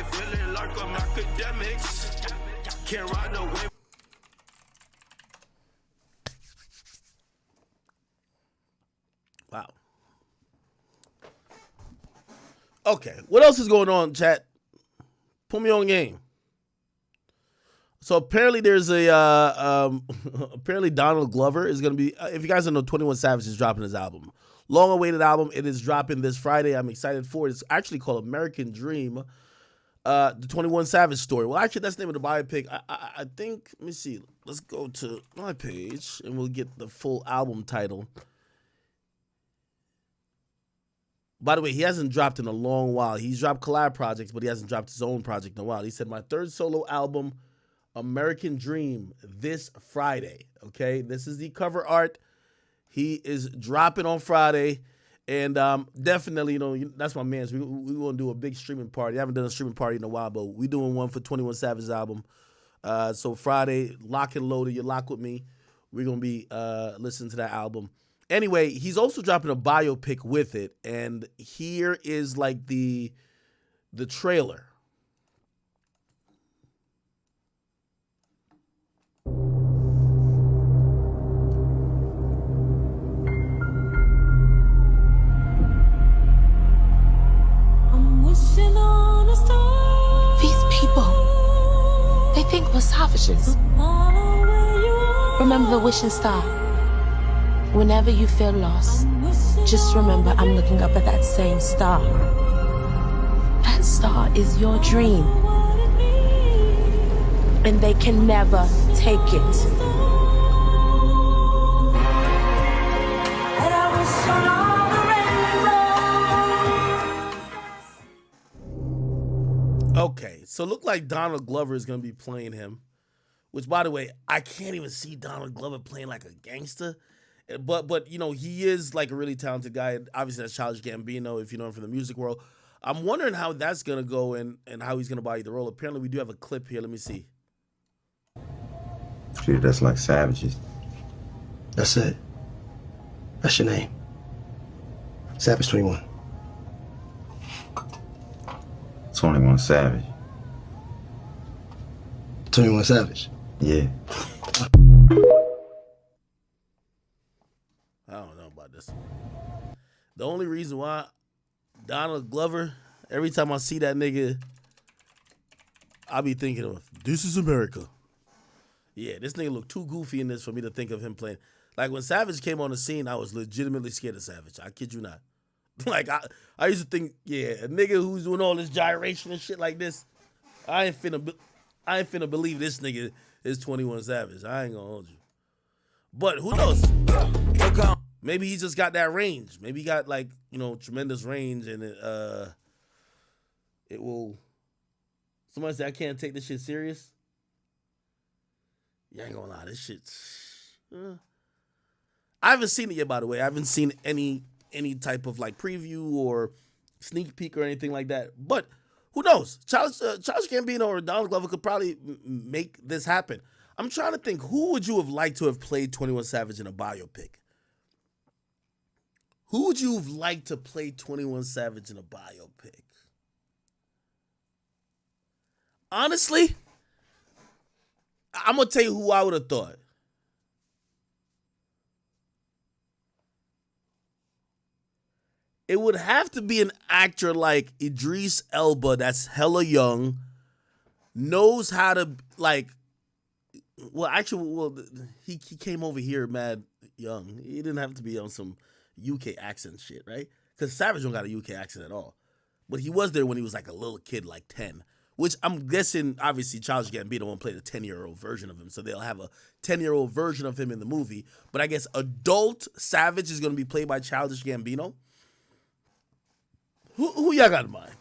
feeling like I'm academics. Can't ride away. Wow. Okay, what else is going on, chat? Put me on game. So apparently there's a apparently Donald Glover is gonna be. If you guys don't know, 21 Savage is dropping his album, long-awaited album. It is dropping this Friday. I'm excited for it. It's actually called American Dream, the 21 Savage story. Well, actually, that's the name of the biopic. I think. Let me see. Let's go to my page and we'll get the full album title. By the way, he hasn't dropped in a long while. He's dropped collab projects, but he hasn't dropped his own project in a while. He said, my third solo album, American Dream, this Friday. Okay, this is the cover art. He is dropping on Friday. And definitely, that's my man's. We want to do a big streaming party. I haven't done a streaming party in a while, but we're doing one for 21 Savage's album. So Friday, lock and loaded. You lock with me. We're going to be listening to that album. Anyway, he's also dropping a biopic with it, and here is like the trailer. I'm wishing on a star. These people, they think we're savages. Remember the wishing star. Whenever you feel lost, just remember I'm looking up at that same star. That star is your dream. And they can never take it. Okay, so look like Donald Glover is going to be playing him. Which, by the way, I can't even see Donald Glover playing like a gangster. But he is like a really talented guy. Obviously, that's Childish Gambino, if you know him from the music world. I'm wondering how that's going to go and how he's going to body the role. Apparently, we do have a clip here. Let me see. Treated us like savages. That's it. That's your name. Savage 21. 21 Savage. 21 Savage? Yeah. I don't know about this. The only reason why Donald Glover, every time I see that nigga, I be thinking of, this is America. Yeah, this nigga look too goofy in this for me to think of him playing. Like when Savage came on the scene, I was legitimately scared of Savage. I kid you not. Like I used to think, yeah, a nigga who's doing all this gyration and shit like this, I ain't finna believe this nigga is 21 Savage. I ain't gonna hold you. But who knows? Maybe he just got that range. Maybe he got like, tremendous range and it will. Somebody say I can't take this shit serious. You ain't gonna lie, this shit's. I haven't seen it yet, by the way. I haven't seen any type of like preview or sneak peek or anything like that. But who knows? Childish Gambino or Donald Glover could probably make this happen. I'm trying to think, who would you have liked to have played 21 Savage in a biopic? Who would you have liked to play 21 Savage in a biopic? Honestly, I'm going to tell you who I would have thought. It would have to be an actor like Idris Elba that's hella young, knows how to, like, he came over here mad young. He didn't have to be on some UK accent shit, right? Because Savage don't got a UK accent at all. But he was there when he was like a little kid, like 10. Which I'm guessing, obviously, Childish Gambino won't play the 10-year-old version of him. So they'll have a 10-year-old version of him in the movie. But I guess adult Savage is going to be played by Childish Gambino. Who y'all got in mind?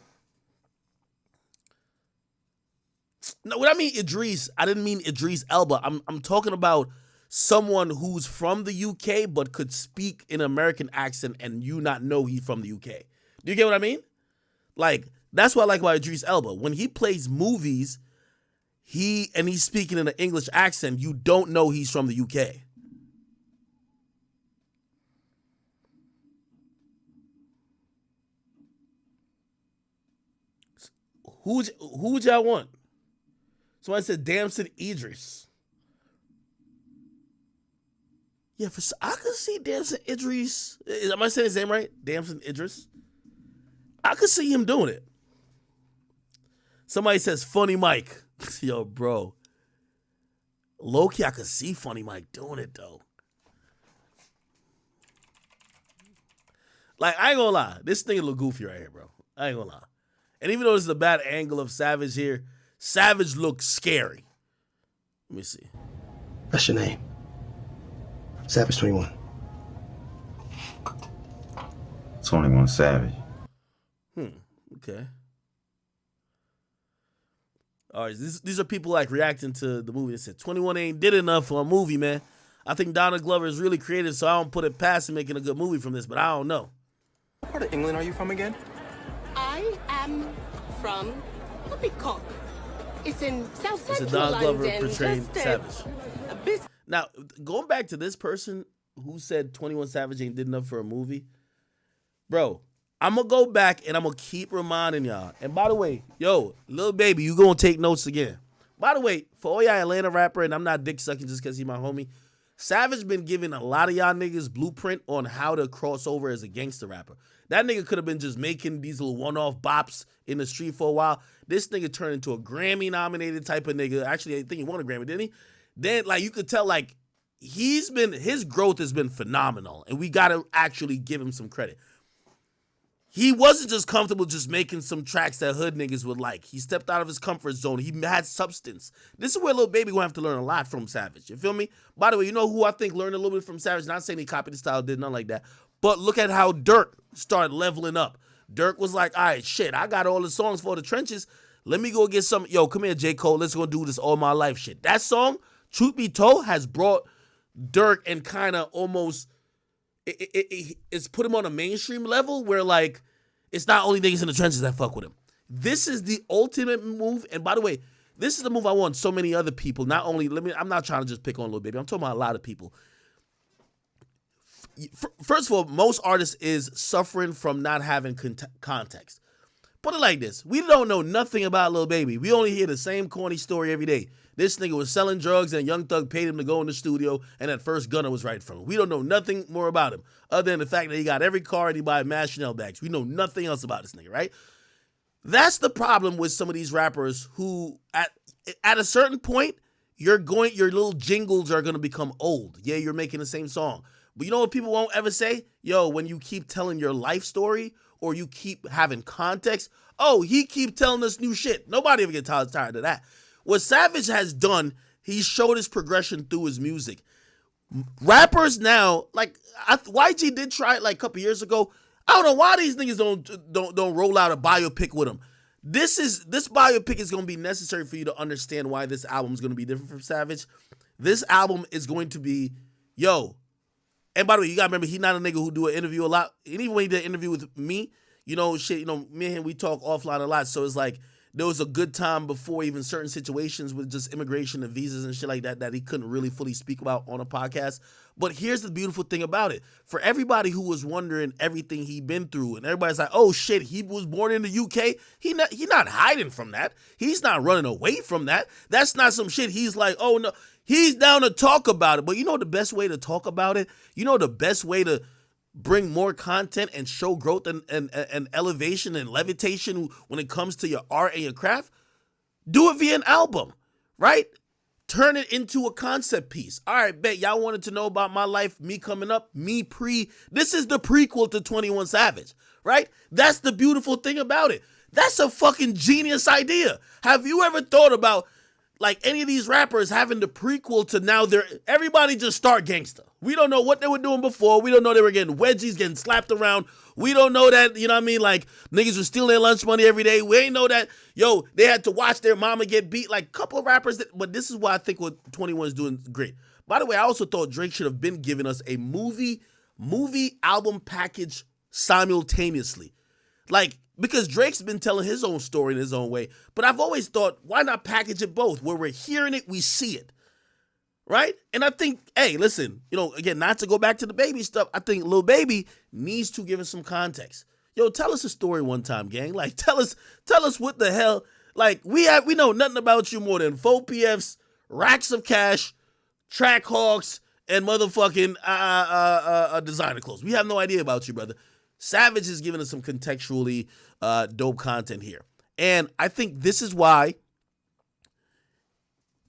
No, when I mean Idris, I didn't mean Idris Elba. I'm talking about someone who's from the UK but could speak in an American accent and you not know he's from the UK. Do you get what I mean? Like, that's what I like about Idris Elba. When he plays movies, he's speaking in an English accent, you don't know he's from the UK. Who would y'all want? Somebody said Damson Idris. Yeah, I could see Damson Idris. Am I saying his name right? Damson Idris. I could see him doing it. Somebody says Funny Mike. Yo, bro. Low-key, I could see Funny Mike doing it, though. Like, I ain't gonna lie. This thing look goofy right here, bro. I ain't gonna lie. And even though this is a bad angle of Savage here, Savage looks scary. Let me see. That's your name. Savage 21. 21 Savage. Okay. All right, these are people like reacting to the movie. They said 21 ain't did enough for a movie, man. I think Donald Glover is really creative, so I don't put it past him making a good movie from this, but I don't know. What part of England are you from again? I am from Biopic. It's in South It's a Central Donald Glover London. portraying just Savage. a bit. Now, going back to this person who said 21 Savage ain't did enough for a movie, bro, I'm going to go back and I'm going to keep reminding y'all. And by the way, yo, Lil Baby, you going to take notes again. By the way, for all y'all Atlanta rapper, and I'm not dick sucking just because he's my homie, Savage been giving a lot of y'all niggas blueprint on how to cross over as a gangster rapper. That nigga could have been just making these little one-off bops in the street for a while. This nigga turned into a Grammy-nominated type of nigga. Actually, I think he won a Grammy, didn't he? Then, like, you could tell, like, his growth has been phenomenal, and we got to actually give him some credit. He wasn't just comfortable just making some tracks that hood niggas would like. He stepped out of his comfort zone. He had substance. This is where Lil Baby gonna have to learn a lot from Savage. You feel me? By the way, you know who I think learned a little bit from Savage? Not saying he copied the style, did nothing like that. But look at how Dirk started leveling up. Dirk was like, all right, shit, I got all the songs for the trenches. Let me go get some. Yo, come here, J. Cole. Let's go do this all my life shit. That song, truth be told, has brought Dirk and kind of almost, it's put him on a mainstream level where, like, it's not only niggas in the trenches that fuck with him. This is the ultimate move. And by the way, this is the move I want so many other people. Not only, I'm not trying to just pick on Lil Baby. I'm talking about a lot of people. First of all, most artists is suffering from not having context. Put it like this. We don't know nothing about Lil Baby. We only hear the same corny story every day. This nigga was selling drugs and Young Thug paid him to go in the studio and at first Gunna was right from him. We don't know nothing more about him other than the fact that he got every car and he buy mad Chanel bags. We know nothing else about this nigga, right? That's the problem with some of these rappers who at a certain point, your little jingles are going to become old. Yeah, you're making the same song. But you know what people won't ever say? Yo, when you keep telling your life story or you keep having context, oh, he keep telling us new shit. Nobody ever gets tired of that. What Savage has done, he showed his progression through his music. Rappers now, like YG did try it like a couple years ago. I don't know why these niggas don't roll out a biopic with him. This biopic is going to be necessary for you to understand why this album is going to be different from Savage. This album is going to be, yo. And by the way, you got to remember, he's not a nigga who do an interview a lot. And even when he did an interview with me, me and him, we talk offline a lot. So it's like, there was a good time before even certain situations with just immigration and visas and shit like that he couldn't really fully speak about on a podcast. But here's the beautiful thing about it. For everybody who was wondering everything he'd been through, and everybody's like, oh shit, he was born in the UK. He not hiding from that. He's not running away from that. That's not some shit. He's like, oh no, he's down to talk about it. But you know the best way to talk about it? You know the best way to bring more content and show growth and elevation and levitation when it comes to your art and your craft? Do it via an album, right? Turn it into a concept piece. All right, bet y'all wanted to know about my life, me coming up, this is the prequel to 21 Savage, right? That's the beautiful thing about it. That's a fucking genius idea. Have you ever thought about, like, any of these rappers having the prequel to now everybody just start gangster? We don't know what they were doing before. We don't know they were getting wedgies, getting slapped around. We don't know that, you know what I mean? Like, niggas were stealing their lunch money every day. We ain't know that, yo, they had to watch their mama get beat. Like, a couple of rappers, but this is why I think what 21 is doing great. By the way, I also thought Drake should have been giving us a movie album package simultaneously. Like, because Drake's been telling his own story in his own way. But I've always thought, why not package it both? Where we're hearing it, we see it. Right? And I think, hey, listen, again, not to go back to the Baby stuff, I think Lil Baby needs to give us some context. Yo, tell us a story one time, gang. Like, tell us what the hell. Like, we know nothing about you more than 4 PFs, racks of cash, track hawks, and motherfucking designer clothes. We have no idea about you, brother. Savage is giving us some contextually dope content here. And I think this is why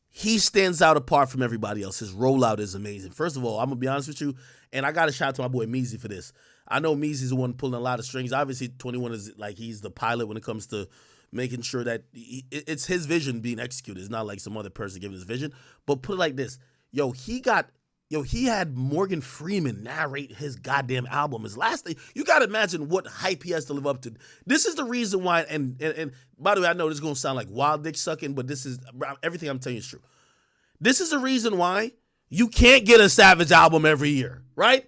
he stands out apart from everybody else. His rollout is amazing. First of all, I'm going to be honest with you, and I got to shout out to my boy Meezy for this. I know Meezy's the one pulling a lot of strings. Obviously, 21 is like he's the pilot when it comes to making sure that it's his vision being executed. It's not like some other person giving his vision. But put it like this. He had Morgan Freeman narrate his goddamn album. His last thing. You got to imagine what hype he has to live up to. This is the reason why, and by the way, I know this is going to sound like wild dick sucking, but this is, everything I'm telling you is true. This is the reason why you can't get a Savage album every year, right?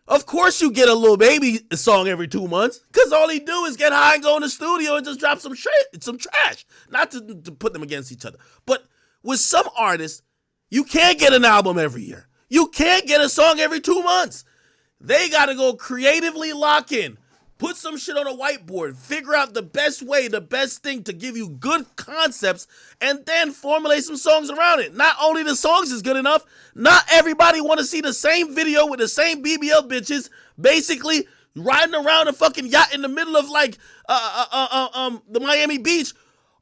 Of course you get a Lil Baby song every 2 months, because all he do is get high and go in the studio and just drop some trash. Not to put them against each other. But with some artists, you can't get an album every year. You can't get a song every 2 months. They got to go creatively lock in. Put some shit on a whiteboard. Figure out the best way, the best thing to give you good concepts, and then formulate some songs around it. Not only the songs is good enough, not everybody want to see the same video with the same BBL bitches basically riding around a fucking yacht in the middle of like the Miami Beach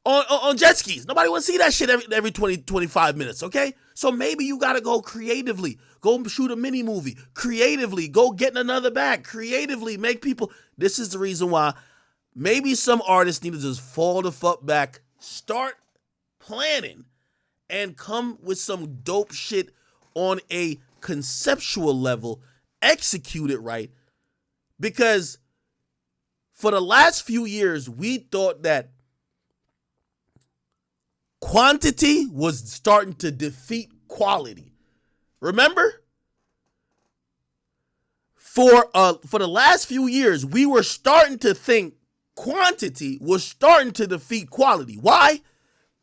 on jet skis. Nobody want to see that shit every 20, 25 minutes, okay? So maybe you got to go creatively. Go shoot a mini movie. Creatively. Go get in another bag. Creatively. Make people... This is the reason why maybe some artists need to just fall the fuck back, start planning, and come with some dope shit on a conceptual level, execute it right. Because for the last few years, we thought that quantity was starting to defeat quality. Remember? For the last few years, we were starting to think quantity was starting to defeat quality. Why?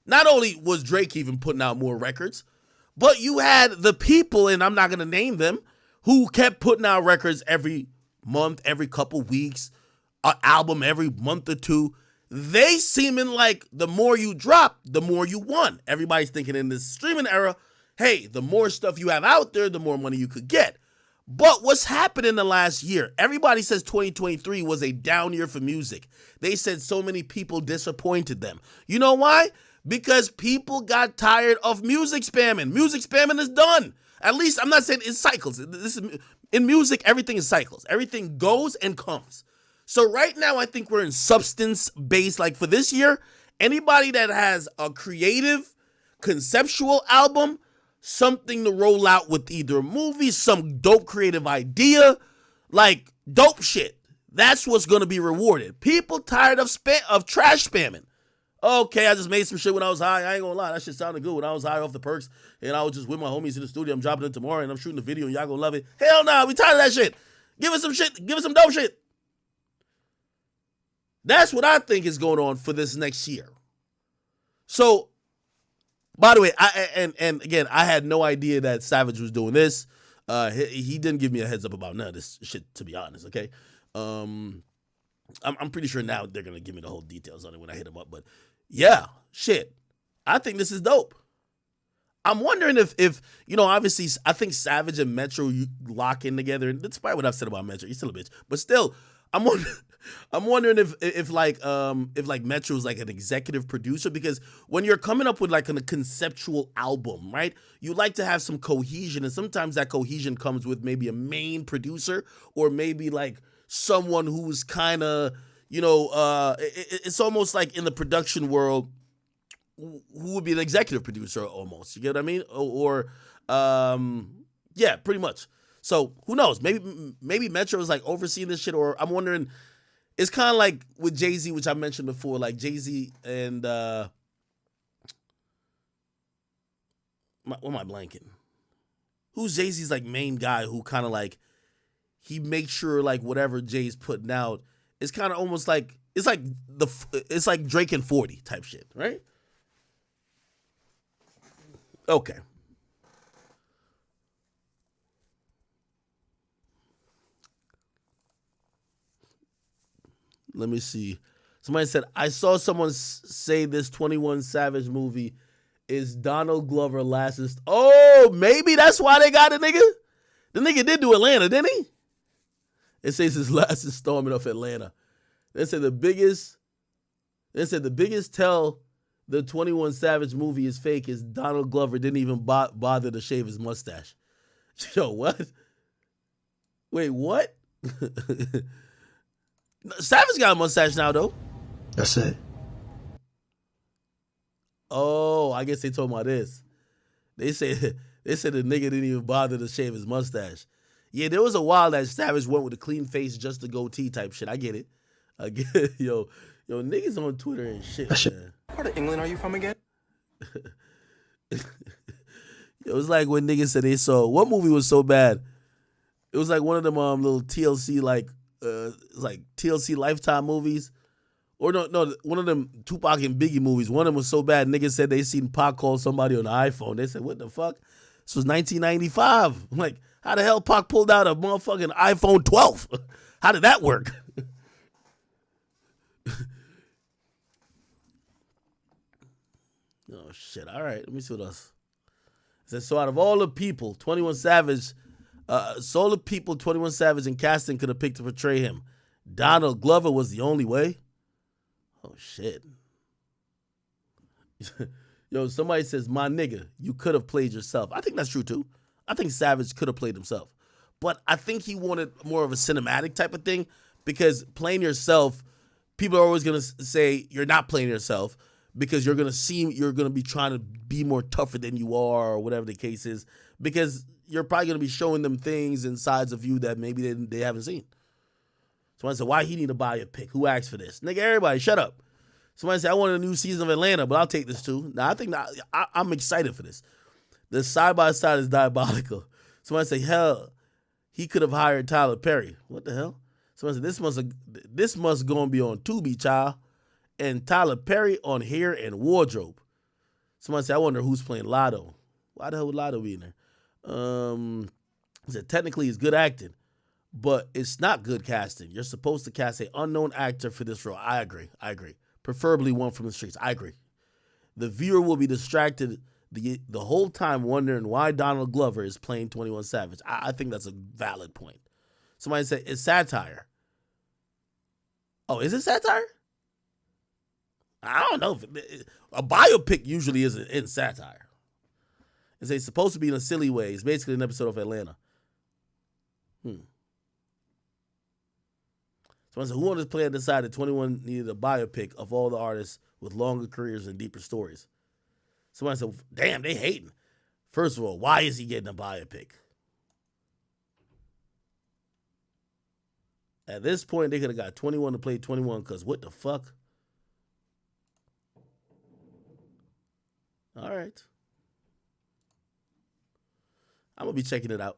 Not only was Drake even putting out more records, but you had the people, and I'm not going to name them, who kept putting out records every month, every couple weeks, an album every month or two. They seeming like the more you drop, the more you won. Everybody's thinking in this streaming era, hey, the more stuff you have out there, the more money you could get. But what's happened in the last year? Everybody says 2023 was a down year for music. They said so many people disappointed them. You know why? Because people got tired of music spamming. Music spamming is done. At least, I'm not saying it's cycles. In music, everything is cycles. Everything goes and comes. So right now, I think we're in substance-based. Like for this year, anybody that has a creative, conceptual album, something to roll out with either a movie, some dope creative idea, like dope shit. That's what's going to be rewarded. People tired of trash spamming. Okay, I just made some shit when I was high. I ain't gonna lie, that shit sounded good when I was high off the perks, and I was just with my homies in the studio. I'm dropping it tomorrow, and I'm shooting the video, and y'all gonna love it. Hell nah, we tired of that shit. Give us some shit. Give us some dope shit. That's what I think is going on for this next year. So, by the way, and again, I had no idea that Savage was doing this. He didn't give me a heads up about none of this shit, to be honest, okay? I'm pretty sure now they're going to give me the whole details on it when I hit him up. But yeah, shit. I think this is dope. I'm wondering if obviously, I think Savage and Metro lock in together. And that's probably what I've said about Metro. He's still a bitch. But still, I'm wondering if Metro's like an executive producer, because when you're coming up with like a conceptual album, right, you like to have some cohesion, and sometimes that cohesion comes with maybe a main producer or maybe like someone who's kind of, it's almost like in the production world, who would be an executive producer almost, you get what I mean? Yeah, pretty much. So who knows? Maybe Metro is like overseeing this shit, or I'm wondering. It's kind of like with Jay-Z, which I mentioned before, like Jay-Z and what am I blanking? Who's Jay-Z's like main guy who kind of like he makes sure like whatever Jay's putting out is kind of almost like it's like Drake and 40 type shit, right? Okay. Let me see. Somebody said, I saw someone say this 21 Savage movie is Donald Glover last. Oh, maybe that's why they got a nigga. The nigga did do Atlanta, didn't he? It says his last installment of Atlanta. They said the biggest tell the 21 Savage movie is fake is Donald Glover didn't even bother to shave his mustache. Yo, what? Wait, what? Savage got a mustache now, though. That's it. Oh, I guess they told about this. They said the nigga didn't even bother to shave his mustache. Yeah, there was a while that Savage went with a clean face, just a goatee type shit. I get it. Yo, niggas on Twitter and shit, man. What part of England are you from again? It was like when niggas said they saw what movie was so bad. It was like one of them little TLC like TLC Lifetime movies, or no one of them Tupac and Biggie movies. One of them was so bad niggas said they seen Pac call somebody on the iPhone. They said, what the fuck? This was 1995. I'm like, how the hell Pac pulled out a motherfucking iPhone 12? How did that work? Oh shit! All right, let me see what else. It says, so out of all the people, 21 Savage, 21 Savage and casting could have picked to portray him. Donald Glover was the only way. Oh shit! Yo, somebody says, my nigga, you could have played yourself. I think that's true too. I think Savage could have played himself, but I think he wanted more of a cinematic type of thing because playing yourself, people are always gonna say you're not playing yourself. Because you're gonna be trying to be more tougher than you are, or whatever the case is. Because you're probably gonna be showing them things and sides of you that maybe they haven't seen. Somebody said, "Why he need a biopic? Who asked for this, nigga? Everybody, shut up." Somebody said, "I want a new season of Atlanta, but I'll take this too." Now I think I'm excited for this. The side by side is diabolical. Somebody said, "Hell, he could have hired Tyler Perry." What the hell? Somebody said, "This must gonna be on Tubi, child." And Tyler Perry on hair and wardrobe. Somebody said, I wonder who's playing Lotto. Why the hell would Lotto be in there? He said, technically it's good acting, but it's not good casting. You're supposed to cast an unknown actor for this role. I agree. Preferably one from the streets. I agree. The viewer will be distracted the whole time wondering why Donald Glover is playing 21 Savage. I think that's a valid point. Somebody said, it's satire. Oh, is it satire? I don't know. A biopic usually isn't in satire. It's supposed to be in a silly way. It's basically an episode of Atlanta. Someone said, who on this planet decided 21 needed a biopic of all the artists with longer careers and deeper stories? Somebody said, damn, they hating. First of all, why is he getting a biopic? At this point, they could have got 21 to play 21 because what the fuck? All right. I'm going to be checking it out.